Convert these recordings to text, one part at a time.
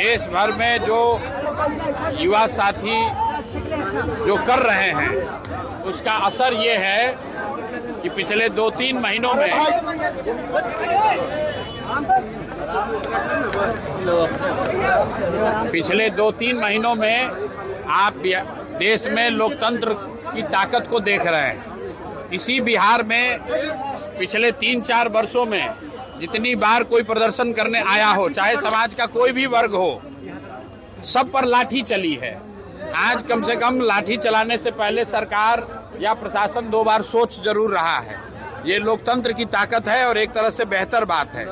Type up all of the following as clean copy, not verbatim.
देश भर में जो युवा साथी जो कर रहे हैं उसका असर ये है कि पिछले 2-3 महीनों में आप देश में लोकतंत्र की ताकत को देख रहे हैं। इसी बिहार में पिछले 3-4 वर्षों में जितनी बार कोई प्रदर्शन करने आया हो, चाहे समाज का कोई भी वर्ग हो, सब पर लाठी चली है। आज कम से कम लाठी चलाने से पहले सरकार या प्रशासन 2 बार सोच जरूर रहा है। ये लोकतंत्र की ताकत है और एक तरह से बेहतर बात है।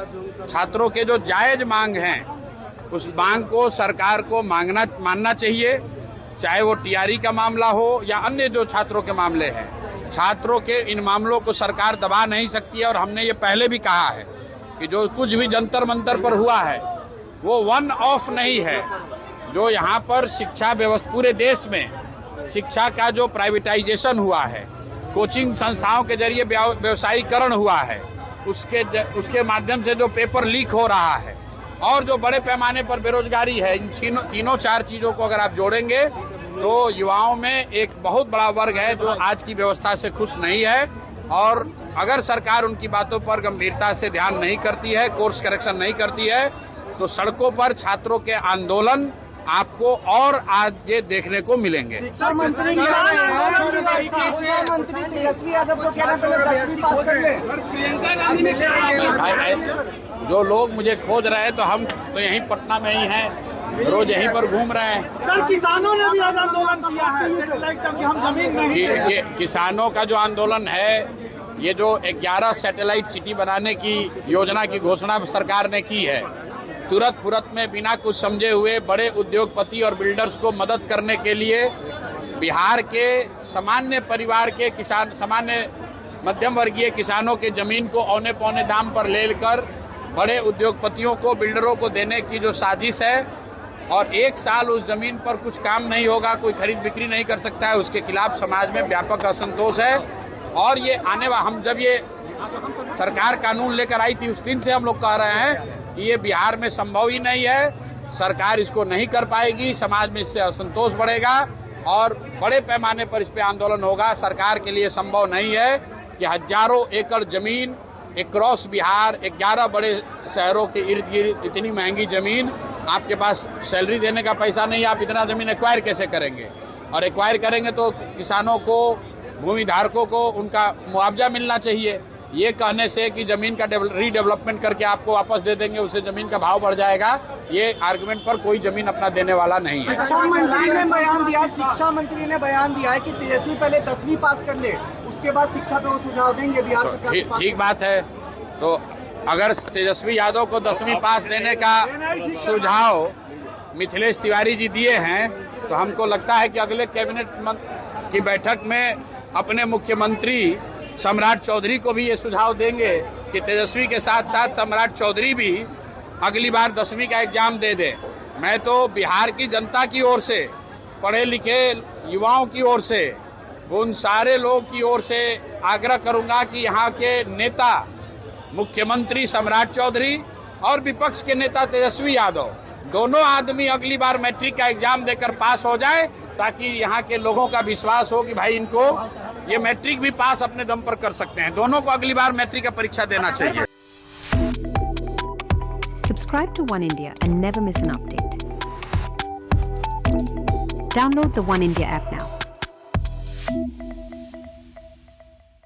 छात्रों के जो जायज मांग हैं उस मांग को सरकार को मानना चाहिए, चाहे वो टीआरई का मामला हो या अन्य जो छात्रों के मामले हैं। छात्रों के इन मामलों को सरकार दबा नहीं सकती है और हमने ये पहले भी कहा है कि जो कुछ भी जंतर मंतर पर हुआ है वो वन ऑफ नहीं है। जो यहाँ पर शिक्षा व्यवस्था पूरे देश में शिक्षा का जो प्राइवेटाइजेशन हुआ है, कोचिंग संस्थाओं के जरिए व्यवसायीकरण हुआ है, उसके माध्यम से जो पेपर लीक हो रहा है और जो बड़े पैमाने पर बेरोजगारी है, इन तीनों 4 चीजों को अगर आप जोड़ेंगे तो युवाओं में एक बहुत बड़ा वर्ग है जो आज की व्यवस्था से खुश नहीं है। और अगर सरकार उनकी बातों पर गंभीरता से ध्यान नहीं करती है, कोर्स करेक्शन नहीं करती है, तो सड़कों पर छात्रों के आंदोलन आपको और आगे देखने को मिलेंगे। शिक्षा मंत्री तेजस्वी यादव को कहना पहले 10वीं पास कर ले। प्रियंका गांधी ने जो लोग मुझे खोज रहे हैं तो हम तो यहीं पटना में ही हैं, रोज यहीं पर घूम रहे हैं। सर, किसानों ने भी आज आंदोलन किया है, हम जमीन नहीं। किसानों का जो आंदोलन है, ये जो 11 सैटेलाइट सिटी बनाने की योजना की घोषणा सरकार ने की है, तुरंत फुरत में बिना कुछ समझे हुए बड़े उद्योगपति और बिल्डर्स को मदद करने के लिए बिहार के सामान्य परिवार के किसान, सामान्य मध्यम वर्गीय किसानों के जमीन को औने पौने दाम पर लेकर बड़े उद्योगपतियों को, बिल्डरों को देने की जो साजिश है और 1 साल उस जमीन पर कुछ काम नहीं होगा, कोई खरीद बिक्री नहीं कर सकता है, उसके खिलाफ समाज में व्यापक असंतोष है। और ये हम जब ये सरकार कानून लेकर आई थी उस दिन से हम लोग कह रहे हैं कि ये बिहार में संभव ही नहीं है, सरकार इसको नहीं कर पाएगी, समाज में इससे असंतोष बढ़ेगा और बड़े पैमाने पर इस पे आंदोलन होगा। सरकार के लिए संभव नहीं है कि हजारों एकड़ जमीन अक्रॉस बिहार 11 बड़े शहरों के इर्द गिर्द इतनी महंगी जमीन, आपके पास सैलरी देने का पैसा नहीं, आप इतना जमीन एक्वायर कैसे करेंगे? और एक्वायर करेंगे तो किसानों को, भूमि धारकों को उनका मुआवजा मिलना चाहिए। ये कहने से कि जमीन का रीडेवलपमेंट करके आपको वापस दे देंगे, उससे जमीन का भाव बढ़ जाएगा, ये आर्गुमेंट पर कोई जमीन अपना देने वाला नहीं है। शिक्षा मंत्री ने बयान दिया है कि तेजस्वी पहले 10वीं पास कर ले, उसके बाद शिक्षा पे वो सुझाव देंगे बिहार सरकार। ठीक बात है। तो अगर तेजस्वी यादव को 10वीं पास देने का सुझाव मिथिलेश तिवारी जी दिए हैं तो हमको लगता है कि अगले कैबिनेट की बैठक में अपने मुख्यमंत्री सम्राट चौधरी को भी ये सुझाव देंगे कि तेजस्वी के साथ साथ सम्राट चौधरी भी अगली बार 10वीं का एग्जाम दे दे। मैं तो बिहार की जनता की ओर से, पढ़े लिखे युवाओं की ओर से, उन सारे लोग की ओर से आग्रह करूंगा कि यहाँ के नेता, मुख्यमंत्री सम्राट चौधरी और विपक्ष के नेता तेजस्वी यादव, दोनों आदमी अगली बार मैट्रिक का एग्जाम देकर पास हो जाए, ताकि यहाँ के लोगों का विश्वास हो कि भाई इनको ये मैट्रिक भी पास अपने दम पर कर सकते हैं। दोनों को अगली बार मैट्रिक का परीक्षा देना चाहिए। Subscribe to One India and never miss an update. Download the One India app now.